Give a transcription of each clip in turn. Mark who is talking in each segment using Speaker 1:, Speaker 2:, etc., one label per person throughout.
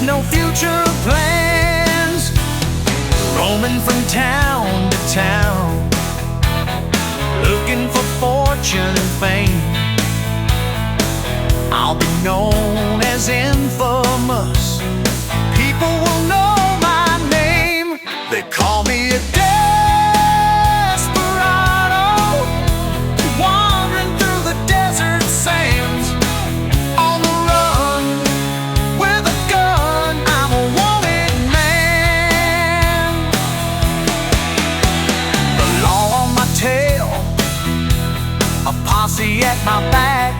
Speaker 1: no future plans, roaming from town to town, looking for fortune and fame. I'll be known as infamous. People will know my name. They call me a desperado, wandering through the desert sands. On the run with a gun, I'm a wanted man. The law on my tail, a posse at my back.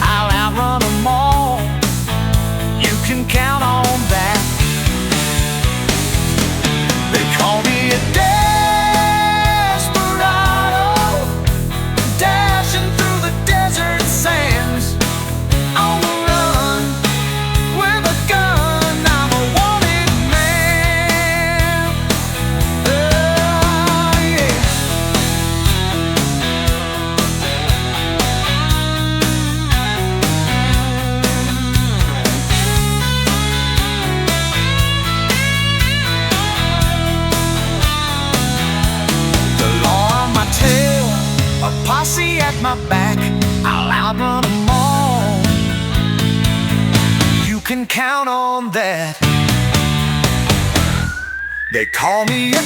Speaker 1: I'll outrun them all, you can count on that. They call me a desperado, dashing through the desert sands. On the run with a gun, I'm a wanted man. Oh, yeah. A posse at my back, I'll outrun them all, you can count on that. They call me a